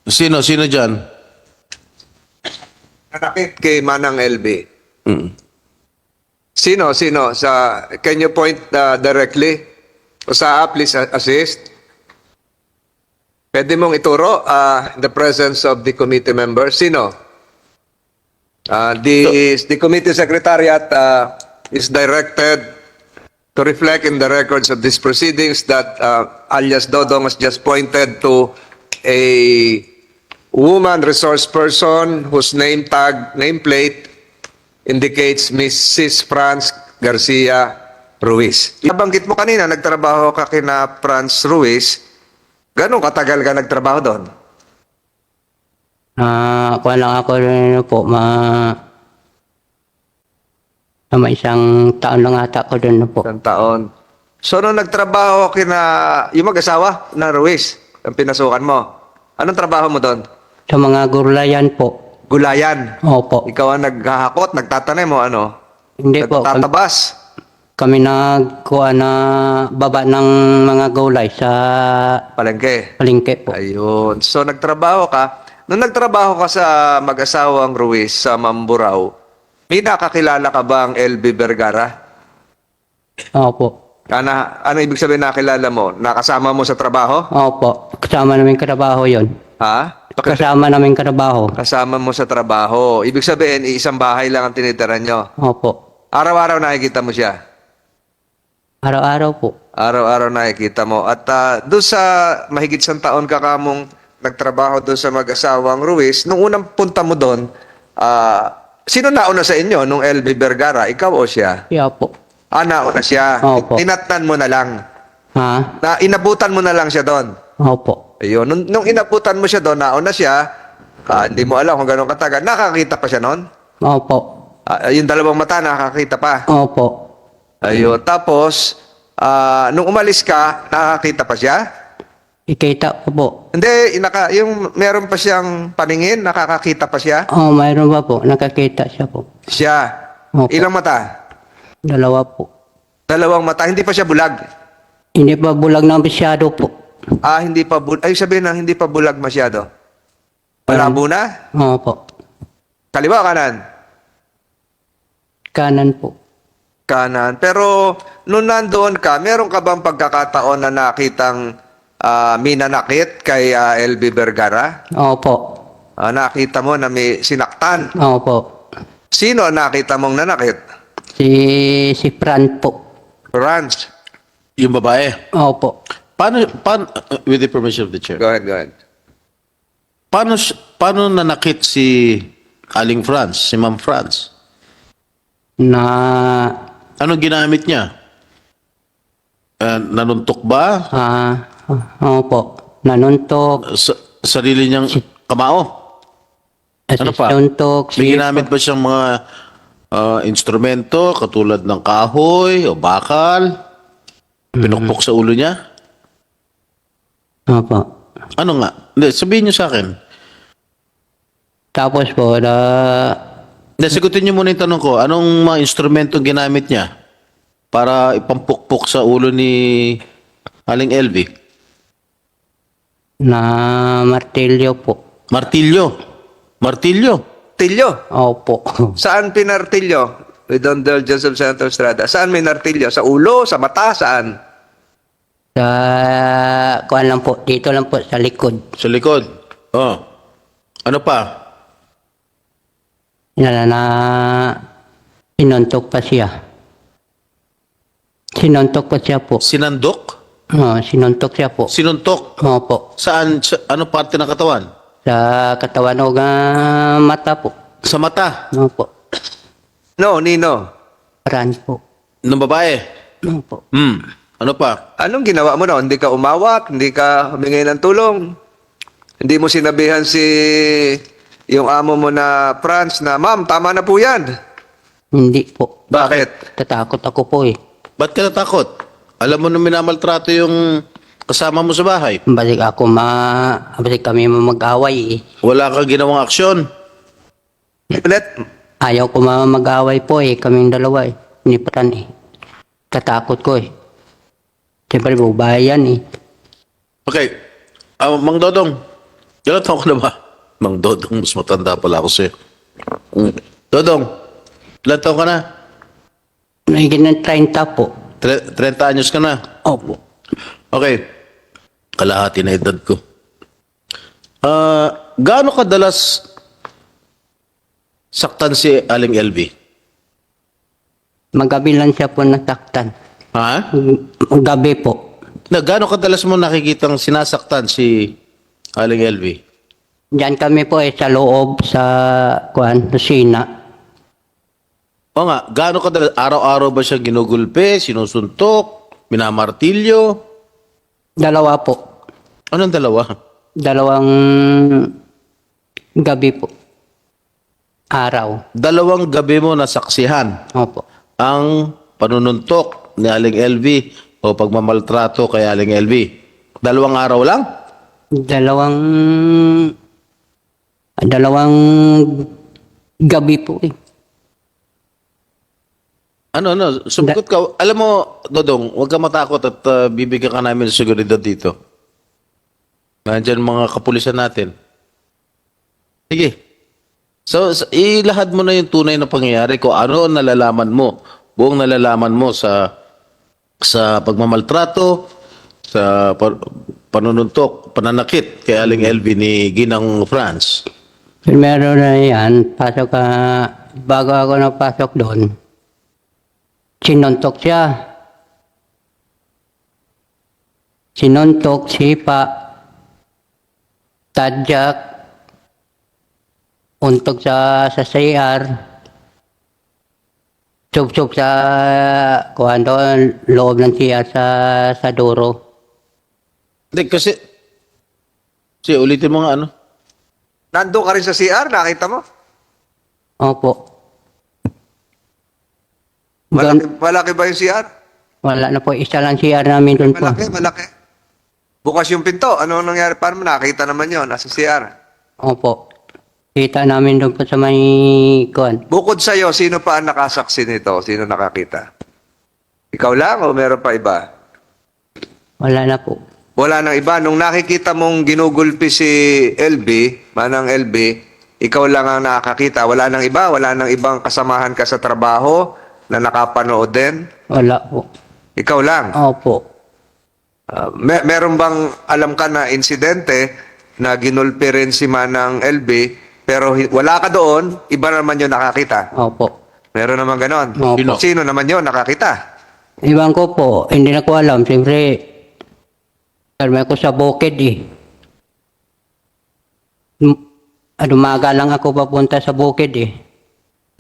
Sino dyan? Nanakit kay Manang LB. Mm. Sino? Can you point directly? Usaa, please assist. Pwede mong ituro in the presence of the committee members. Sino? The committee secretariat is directed to reflect in the records of these proceedings that alias Dodong has just pointed to a woman resource person whose nameplate indicates Mrs. Franz Garcia Ruiz. Nabanggit mo kanina, nagtrabaho ka kina Franz Ruiz. Ganun katagal ka nagtrabaho doon? Kuha lang ako rin po, isang taon lang ata ko doon po. Isang taon. So, nung nagtrabaho kina, yung mag-asawa na Ruiz, ang pinasukan mo, anong trabaho mo doon? Sa mga gulayan po. Gulayan. Opo. Ikaw ang naghahakot, nagtatanim mo, ano? Hindi po. Nagtatabas. Kami nagkuha na baba ng mga gulay sa Palengke. palengke po. Ayun. So, nagtrabaho ka. Nung nagtrabaho ka sa mag-asawang Ruiz sa Mamburao, may nakakilala ka ba ang LB Vergara? Opo. Ano ibig sabihin nakilala mo? Nakasama mo sa trabaho? Opo. Kasama namin trabaho yon. Ha? Kasama namin trabaho. Kasama mo sa trabaho. Ibig sabihin, isang bahay lang ang tinitira nyo. Opo. Araw-araw nakikita mo siya. Araw-araw po. Araw-araw nakikita mo. At doon sa mahigit isang taon ka kamong nagtrabaho doon sa mag-asawang Ruiz, nung unang punta mo doon, sino nauna sa inyo nung LB Vergara? Ikaw o siya? Kaya po. Nauna siya. Opo. Tinatnan mo na lang. Ha? Inabutan mo na lang siya doon. Opo. Ayun. Nung inabutan mo siya doon, nauna siya, hindi mo alam kung gano'ng katagal. Nakakita pa siya noon? Opo. Yung dalawang mata, nakakita pa. Opo. Ayun. Tapos, nung umalis ka, nakakita pa siya? Ikita ko po. Hindi, yung meron pa siyang paningin, nakakakita pa siya? Mayroon ba po? Nakakita siya po. Siya. Opo. Ilang mata? Dalawa po. Dalawang mata. Hindi pa siya bulag. Hindi pa bulag na masyado po. Hindi pa bulag. Ay, sabihin na, hindi pa bulag masyado. Malabo na? Opo. Kaliwa o kanan? Kanan po. Kanan. Pero, nung nandoon ka, meron ka bang pagkakataon na nakitang minanakit kay LB Vergara? Opo. Nakita mo na may sinaktan. Opo. Sino ang nakita mong nanakit? Si Fran po. Franz. Yung babae. Opo. Paano, with the permission of the chair, Go ahead, go ahead. paano nanakit si Aling Franz, si Ma'am Franz? Na Anong ginamit niya? Nanuntok ba? opo. Nanuntok. Sarili niyang kamao? Ano pa? Nanuntok. May ginamit ba siyang mga instrumento katulad ng kahoy o bakal? Pinukpok sa ulo niya? Opo. Ano nga? Hindi, sabihin niyo sa akin. Tapos po, Hindi, sigutin niyo muna yung tanong ko. Anong mga instrumento ginamit niya para ipampukpok sa ulo ni Aling LV? na martilyo po. Martilyo. Martilyo. Tilyo. Opo. Saan pinartilyo? With Don Del Joseph Santos Estrada. Saan may nartilyo? Sa ulo? Sa mata? Saan? Sa, kuan lang po, dito lang po sa likod. Sa likod. Oh. Ano pa? Na sinuntok pa siya. Sinuntok pa siya po. Sinandok? Sinuntok siya po. Sinuntok? Opo. Saan? Ano parte ng katawan? Sa katawan o mata po. Sa mata? Opo. No, Nino. Fran po. Ng babae? Opo. Ano pa? Anong ginawa mo na? Hindi ka umawat? Hindi ka humingi ng tulong? Hindi mo sinabihan yung amo mo na Franz na, "Ma'am, tama na po yan." Hindi po. Bakit? Tatakot ako po eh. Ba't ka natakot? Alam mo na minamaltrato yung kasama mo sa bahay. Balik kami mag-away eh. Wala kang ginawang aksyon. Ulit? Ayaw ko mag-away po eh. Kaming dalawa eh. Ni Fran eh. Tatakot ko eh. Siyempre, babae yan eh. Okay. Mang Dodong, Ilan taon ka na ba? Mang Dodong, mas matanda pala ako sa'yo. Dodong, ilan taon ka na? Nagiging ng 30 po. 30 anyos ka na. Opo. Okay. Kalahati na edad ko. Gaano kadalas saktan si Aling LV? Magabi lang siya po nasaktan. Ha? Gabi po. Gaano kadalas mo nakikitang sinasaktan si Aling LV? Diyan kami po sa loob sa kusina. O nga, gaano kadalas? Araw-araw ba siya ginugulpe, sinusuntok, minamartilyo? Dalawa po. Anong dalawa? Dalawang gabi po. Araw. Dalawang gabi mo nasaksihan Opo. ang panununtok ni Aling LV o pagmamaltrato kay Aling LV. Dalawang araw lang? Dalawang gabi po eh. Ano, sumagot ka. Alam mo, Dodong, huwag ka matakot at bibigyan ka namin ng seguridad dito. Nandyan mga kapulisan natin. Sige. So, ilahad mo na yung tunay na pangyayari kung ano ang nalalaman mo. Buong nalalaman mo sa pagmamaltrato, sa panununtok, pananakit kay Aling LV ni Ginang France. Primero na yan, bago ako napasok doon, sinuntok siya. Sinuntok, sipa, tadyak, untog sa CR, sup-sup sa loob ng CR sa duro. Hindi, kasi ulitin mo nga ano. Nandun ka rin sa CR, nakita mo? Opo. Malaki ba yung CR? Wala na po, isa lang CR namin doon po. Malaki. Bukas yung pinto. Ano nangyari? Paano mo nakita naman yun? Nasa CR. Opo. Kita namin doon po sa may kuwan. Bukod sa'yo, sino pa ang nakasaksi nito? Sino nakakita? Ikaw lang o meron pa iba? Wala na po. Wala nang iba. Nung nakikita mong ginugulpi si LB, manang LB, ikaw lang ang nakakita. Wala nang iba? Wala nang ibang kasamahan ka sa trabaho na nakapanood din? Wala po. Ikaw lang. Opo. Meron bang alam ka na insidente na ginulpi rin si manang LB, pero wala ka doon, iba naman yung nakakita? Opo. Meron naman ganon. Opo. Sino naman yun nakakita? Ibang ko po, hindi na ko alam. Siyempre, karmi ako sa bukid eh. Umaga lang ako papunta sa bukid eh.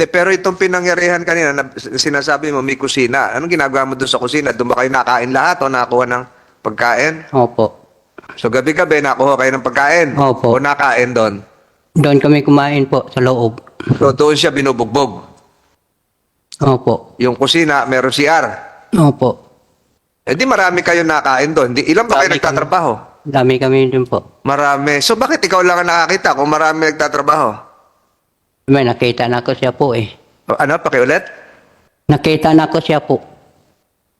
Pero itong pinangyarihan kanina, na sinasabi mo may kusina. Anong ginagawa mo doon sa kusina? Doon ba kayo nakain lahat o nakakuha ng pagkain? Opo. So gabi-gabi nakuha kayo ng pagkain? Opo. O nakain doon? Doon kami kumain po sa loob. So doon siya binubugbog. Opo. Yung kusina, meron CR. Opo. Eh di marami kayo nakain doon. Ilan ba kayo Dami nagtatrabaho? Dami kami doon po. Marami. So bakit ikaw lang ang nakakita kung marami nagtatrabaho? May nakita na ko siya po eh. Ano? Pakiulit? Nakita na ko siya po.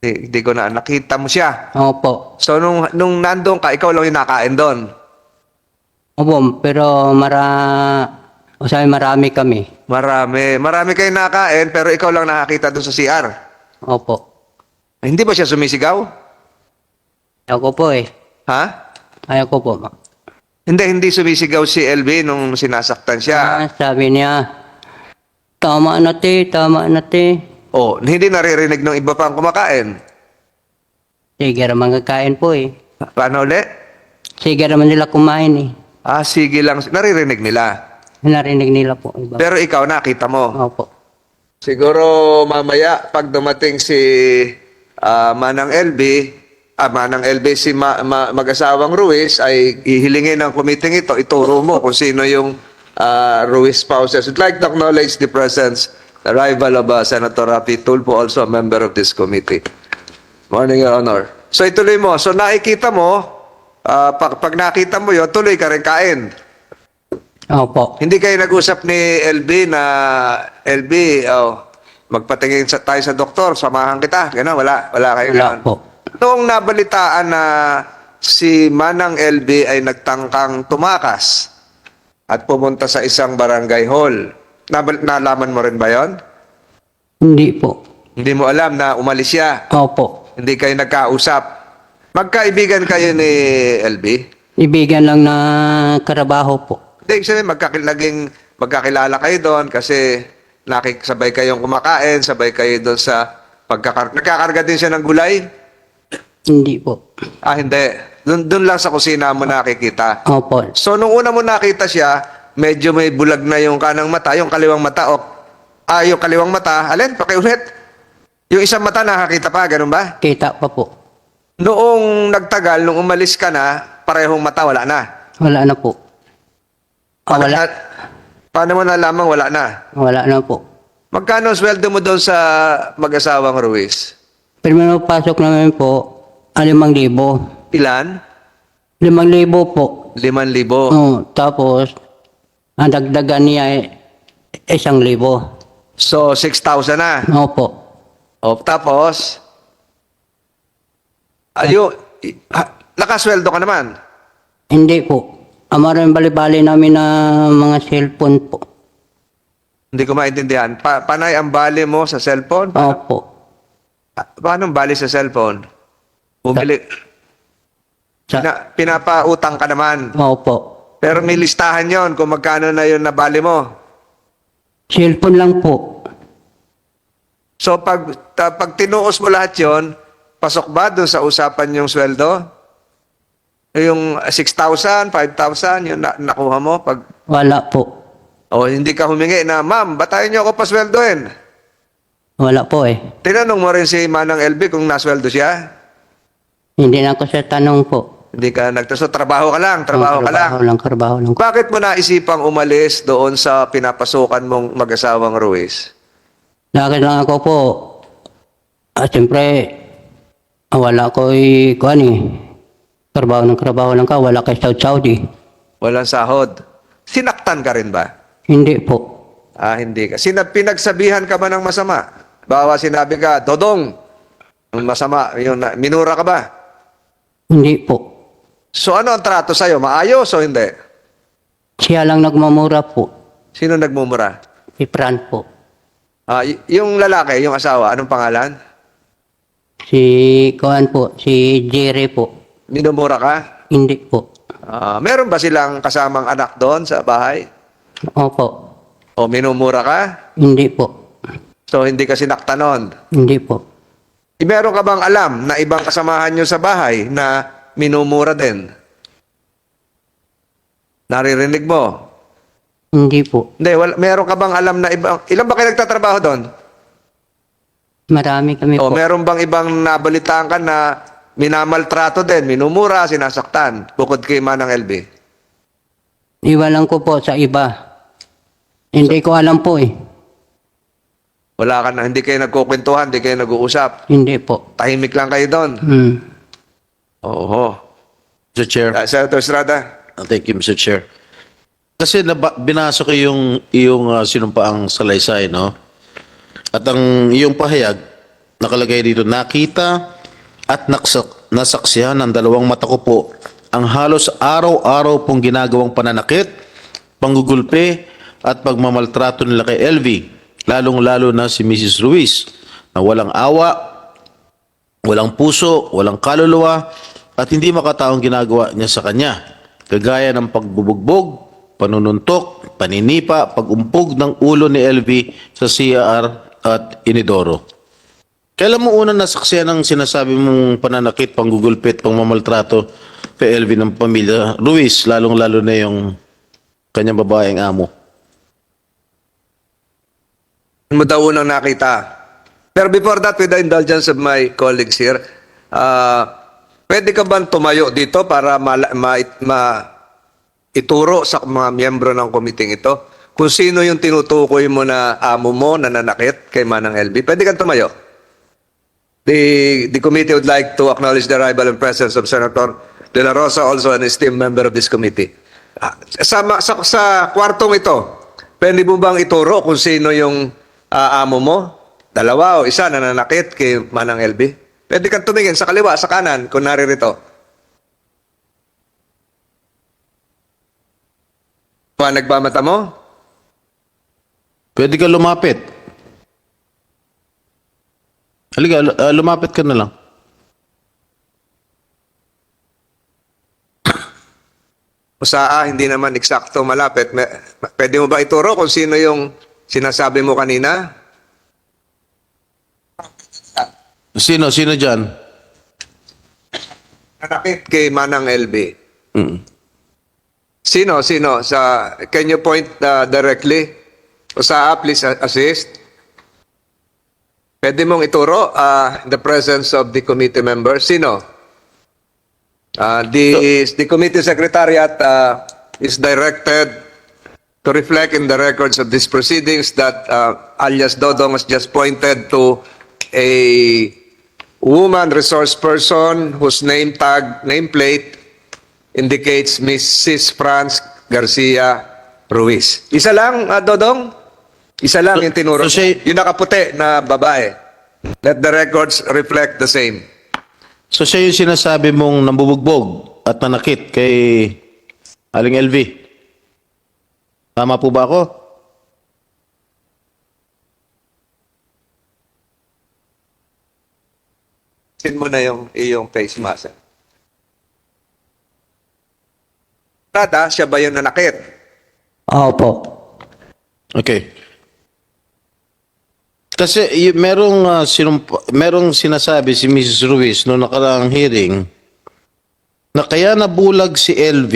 Hindi ko na. Nakita mo siya. Opo. So nung nandun ka, ikaw lang yung nakain doon. Opo, pero marami kami. Marami. Marami kayo nakain, pero ikaw lang nakakita doon sa CR. Opo. Hindi ba siya sumisigaw? Ayaw ko po eh. Ha? Ayaw ko po. Hindi sumisigaw si LB nung sinasaktan siya. Sabi niya, tama na te, tama na te. Oh, hindi naririnig ng iba pang kumakain. Sige naman kakain po eh. Paano ulit? Sige naman nila kumain eh. Ah, sige lang. Naririnig nila. Narinig nila po. Iba. Pero ikaw nakita mo. Opo. Siguro mamaya pag dumating si Manang LB, si mag-asawang Ruiz ay ihilingin ng committee ito, ituro mo kung sino yung Ruiz spouses. I'd like to acknowledge the presence, the arrival of Senator Rafi Tulfo, also a member of this committee. Morning, Your Honor. So ituloy mo. So nakikita mo, pag nakita mo yun, tuloy ka rin kain. Opo. Hindi kayo nag-usap ni LB na, LB, magpatingin tayo sa doktor, samahan kita. Gano'n, wala kayo Wala gano'n. po. Noong nabalitaan na si Manang LB ay nagtangkang tumakas at pumunta sa isang barangay hall. Nalaman mo rin ba yon? Hindi po. Hindi mo alam na umalis siya. Opo. Hindi kayo nagkausap. Magkaibigan kayo ni LB? Ibigan lang na karabaho po. Hindi, sabi, magkakilala kayo doon kasi sabay kayong kumakain, sabay kayo doon sa nagkakarga din siya ng gulay? Hindi po. Ah, hindi. Doon lang sa kusina mo nakikita. Opo. So, nung una mo nakita siya, medyo may bulag na yung kanang mata, yung kaliwang mata, yung kaliwang mata, alin, pakiulit. Yung isang mata nakakita pa, ganun ba? Kita pa po. Noong nagtagal, nung umalis ka na, parehong mata, wala na. Wala na po. Wala. Paano mo nalamang wala na? Wala na po. Magkano ang sweldo mo doon sa mag-asawang Ruiz? Primero pasok namin po, 5,000. Ilan? 5,000 po. 5,000. Tapos, ang dagdagan niya ay 1,000. So, 6,000 na. Opo. Tapos, nakasweldo ka naman. Hindi po. Amaran bali-bali namin na mga cellphone po. Hindi ko maintindihan. Panay ang bali mo sa cellphone? Opo. Paano ang bali sa cellphone? Bumili. Sa, Pinapautang ka naman. opo. Pero may listahan yon kung magkano na yun na bali mo. Cellphone lang po. So pag tinuos mo lahat yon, pasok ba doon sa usapan yung sweldo? Yung 6,000, 5,000, yung nakuha mo? Wala po. O hindi ka humingi na, ma'am, batayin niyo ako pasweldoin. Wala po eh. Tinanong mo rin si Manang LB kung nasweldo siya? Hindi na ako sa tanong po. Hindi ka nagtaso, trabaho ka lang, trabaho ka lang. Trabaho lang. Bakit mo naisipang umalis doon sa pinapasukan mong mag-asawang Ruiz? Lakad lang ako po. Siyempre, wala ko trabaho lang ka, wala kay Saudi. Walang sahod. Sinaktan ka rin ba? Hindi po. Hindi ka. Pinagsabihan ka ba ng masama? Bawa sinabi ka, Dodong, yung masama, minura ka ba? Hindi po. So ano ang trato sa'yo? Maayos o hindi? Siya lang nagmamura po. Sino nagmumura? Si Fran po. Yung lalaki, yung asawa, anong pangalan? Si Jerry po. Minumura ka? Hindi po. Meron ba silang kasamang anak doon sa bahay? Opo. O minumura ka? Hindi po. So hindi ka sinaktan nun? Hindi po. Meron ka bang alam na ibang kasamahan nyo sa bahay na minumura din? Naririnig mo? Hindi po. Hindi, meron ka bang alam na ilan ba kayo nagtatrabaho doon? Marami kami O po. meron bang ibang nabalitaan ka na minamaltrato din, minumura, sinasaktan, bukod kay Manang LB? Iwalan ko po sa iba. Hindi ko alam po eh. Wala ka na, hindi kayo nagkukwentuhan, hindi kayo nag-uusap. Hindi po. Tahimik lang kayo doon. Oo. Mr. Chair. Senator Estrada. Thank you, Mr. Chair. Kasi binasa ko yung sinumpaang salaysay, no? At ang iyong pahayag, nakalagay dito, nakita at nasaksihan ng dalawang mata ko po ang halos araw-araw pong ginagawang pananakit, panggugulpe at pagmamaltrato nila kay LV, lalong-lalo na si Mrs. Ruiz, na walang awa, walang puso, walang kaluluwa, at hindi makataong ginagawa niya sa kanya, kagaya ng pagbubugbog, panununtok, paninipa, pagumpog ng ulo ni LV sa CR at Inidoro. Kailan mo unang nasaksihan ang sinasabi mong pananakit, panggugulpit, pangmamaltrato kay LV ng pamilya Ruiz, lalong-lalo na yung kanyang babaeng amo? Mo daw unang nakita. Pero before that, with the indulgence of my colleagues here, pwede ka bang tumayo dito para ituro sa mga miyembro ng komiting ito kung sino yung tinutukoy mo na amo mo na nanakit kay Manang LB? Pwede kang tumayo. The committee would like to acknowledge the arrival and presence of Senator De La Rosa, also an esteemed member of this committee. Sa kwartong ito, pwede mo bang ituro kung sino yung amo mo? Dalawa o isa na nanakit kay Manang LB? Pwede kang tumingin sa kaliwa, sa kanan, kung naririto. Liwanag ba mata mo? Pwede ka lumapit. Halika, lumapit ka na lang. Usaa, hindi naman eksakto malapit. Pwede mo ba ituro kung sino yung sinasabi mo kanina? Sino dyan? Nanakit kay Manang LB. Mm. Sino? Can you point directly? Usaa, please assist. Pwede mong ituro in the presence of the committee members. Sino? The committee secretariat is directed to reflect in the records of these proceedings that alias Dodong has just pointed to a woman resource person whose nameplate indicates Mrs. Franz Garcia Ruiz. Isa lang, Dodong? Isa lang yung tinuro. so siya- Yung nakaputi na babae. Let the records reflect the same. So siya yung sinasabi mong nambubugbog at nanakit kay Aling LV. Tama po ba ako? Sin mo na yung iyong face mask. Tada, siya ba yung nanakit? Opo. Okay. Kasi merong sinasabi si Mrs. Ruiz noong nakaraang hearing na kaya nabulag si LV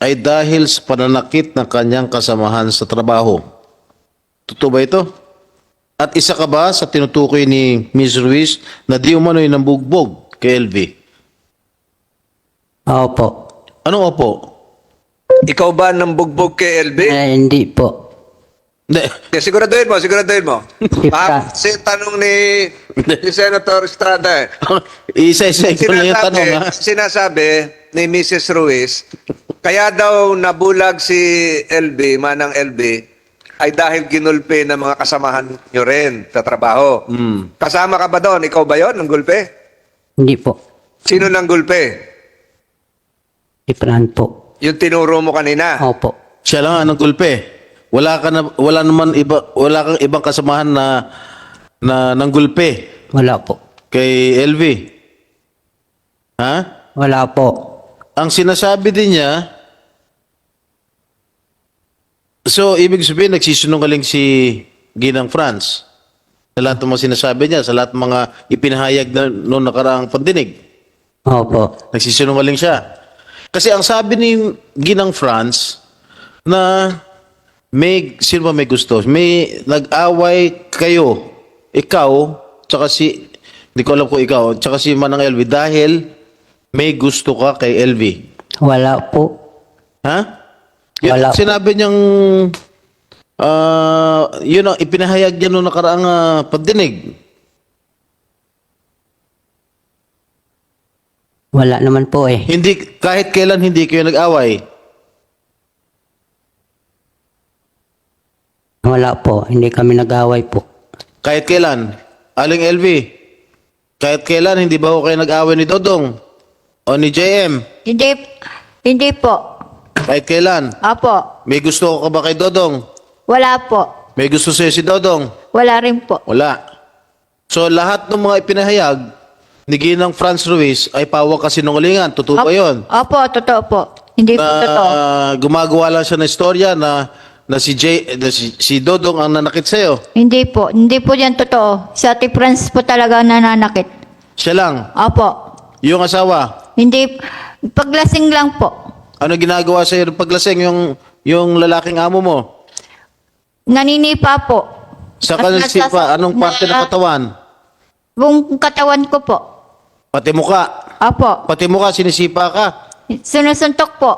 ay dahil sa pananakit ng kanyang kasamahan sa trabaho. Totoo ba ito? At isa ka ba sa tinutukoy ni Mrs. Ruiz na di umano'y nambugbog kay LV? Opo. Anong opo? Ikaw ba nang bugbog kay LB? Hindi po. Hindi. Yeah, siguraduhin mo. Kasi tanong ni Senator Estrada. Isa-isa ito na yung tanong, ha? Sinasabi ni Mrs. Ruiz, kaya daw nabulag si LB, Manang LB, ay dahil ginulpe ng mga kasamahan nyo rin sa trabaho. Kasama ka ba doon? Ikaw ba yon ng gulpe? Hindi po. Sino nang gulpe? Ifran po. Yung tinuro mo kanina. Opo. Siya lang ang gulpe. Wala kang ibang kasamahan na nanggulpe Wala po. kay LV. Ha? Wala po. Ang sinasabi din niya, so ibig sabihin nagsisinungaling si Ginang Franz sa lahat ng mga sinasabi niya, sa lahat ng mga ipinahayag na noong nakaraang pandinig. Opo. Nagsisinungaling siya. Kasi ang sabi ni Ginang Franz na sino ba may gusto? May nag-away kayo, ikaw, tsaka hindi ko alam kung ikaw, tsaka si Manang LV dahil may gusto ka kay LV. Wala po. Ha? Yun, Wala po. sinabi niyang, yun ang ipinahayag niya noong nakaraang pagdinig. Wala naman po eh. Kahit kailan hindi kayo nag-away. Wala po. Hindi kami nag-away po. Kahit kailan? Aling LV, kahit kailan hindi ba kayo nag-away ni Dodong o ni JM? Hindi po. Kahit kailan? Apo. May gusto ka ba kay Dodong? Wala po. May gusto sa'yo si Dodong? Wala rin po. Wala. So lahat ng mga ipinahayag ni Ginang Franz Ruiz ay pawang kasinungalingan. Totoo ba yun? Opo, totoo po. Hindi po totoo. Gumagawa lang siya ng istorya na si Dodong ang nanakit sa'yo. Hindi po. Hindi po yan totoo. Si Ate Franz po talaga nananakit. Siya lang. Opo. Yung asawa. Hindi. Paglasing lang po. Ano ginagawa sa'yo ng paglasing yung lalaking amo mo? Naninipa po. Sa At kanisipa, anong parte ng katawan? Buong katawan ko po. Pati muka. Opo. Pati muka, sinisipa ka. Sinusuntok po.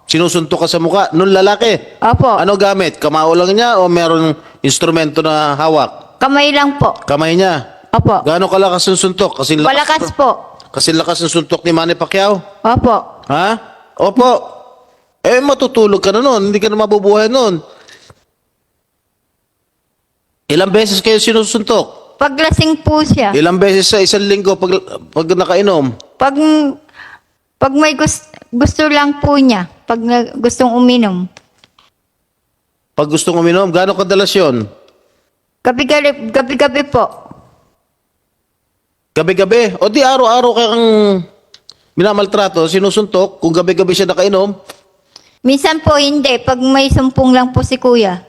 Sinusuntok ka sa muka. Nung lalaki. Opo. Ano gamit? Kamao lang niya o meron instrumento na hawak? Kamay lang po. Kamay niya. Opo. Gaano kalakas yung suntok? Malakas po. Kasi lakas ng suntok ni Manny Pacquiao? Opo. Ha? Opo. Matutulog ka na nun. Hindi ka na mabubuhay nun. Ilang beses kayo sinusuntok? Paglasing po siya. Ilang beses sa isang linggo pag nakainom? Pag may gusto lang po niya. Pag gustong uminom. Pag gustong uminom, gaano kadalas yun? Gabi-gabi po. Gabi-gabi? O di araw-araw kang minamaltrato, sinusuntok, kung gabi-gabi siya nakainom, Minsan po hindi. Pag may sumpong lang po si kuya.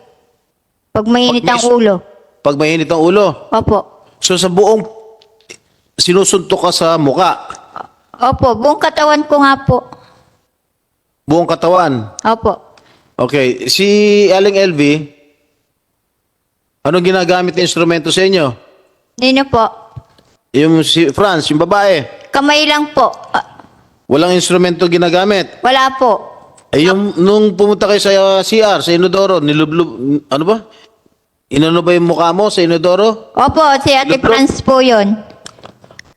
Pag mainit ang ulo. pag mainit ang ulo. Opo. So sa buong sinusuntok ka sa muka, Opo. Buong katawan ko nga po. buong katawan. Opo. Okay, si Aling LV, anong ginagamit na instrumento sa inyo? Nino po. Yung si Franz, yung babae, Kamay lang po. walang instrumento ginagamit. Wala po. Eh yung nung pumunta kayo sa CR, sa Inodoro, nilublub, ano ba? Inano ba yung mukha mo sa Inodoro? Opo, si Ate Lublob? Franz po yun.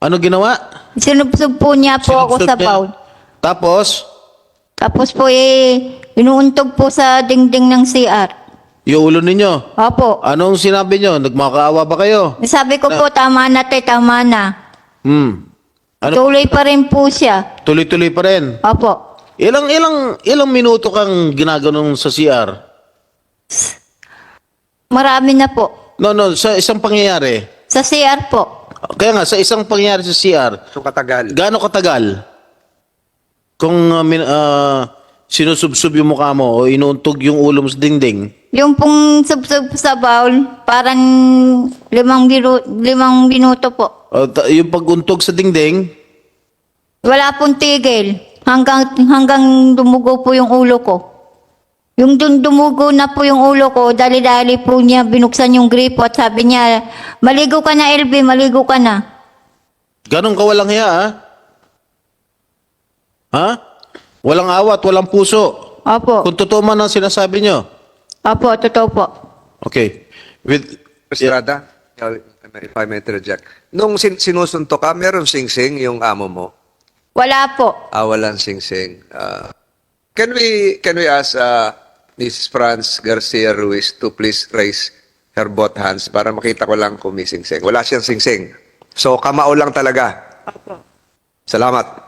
Ano ginawa? Sinubsob po niya po ako Sinubsob sa niya. bowl. Tapos, Tapos po inuuntog po sa dingding ng CR. yung ulo ninyo. Opo. Anong sinabi nyo? Nagmakaawa ba kayo? Sabi ko po, tama na te, tama na. Ano? Tuloy pa rin po siya. Tuloy-tuloy pa rin. Opo. Ilang minuto kang ginaganon sa CR? Marami na po. No, sa isang pangyayari. Sa CR po. Kaya nga, sa isang pangyayari sa CR, So katagal. gaano katagal? Kung sinusubsub yung mukha mo o inuuntog yung ulo mo sa dingding, Yung pong subsub sa bowl, parang 5 minuto po. yung paguntog sa dingding, Wala pong tigil. Hanggang dumugo po yung ulo ko. Yung dumugo na po yung ulo ko, dali-dali po niya binuksan yung gripo at sabi niya, maligo ka na LB, maligo ka na. ganun ka walang hiya, ha? Ha? Walang awat, walang puso. Opo. Kung totoo man ang sinasabi nyo. Opo, totoo po. Okay. Estrada, if I may interject. Nung sinusuntok ka, meron sing-sing yung amo mo? Wala po. Walang sing-sing. Can we ask Mrs. Franz Garcia Ruiz to please raise her both hands para makita ko lang kung may sing-sing. Wala siyang sing-sing. So, kamao lang talaga. Salamat.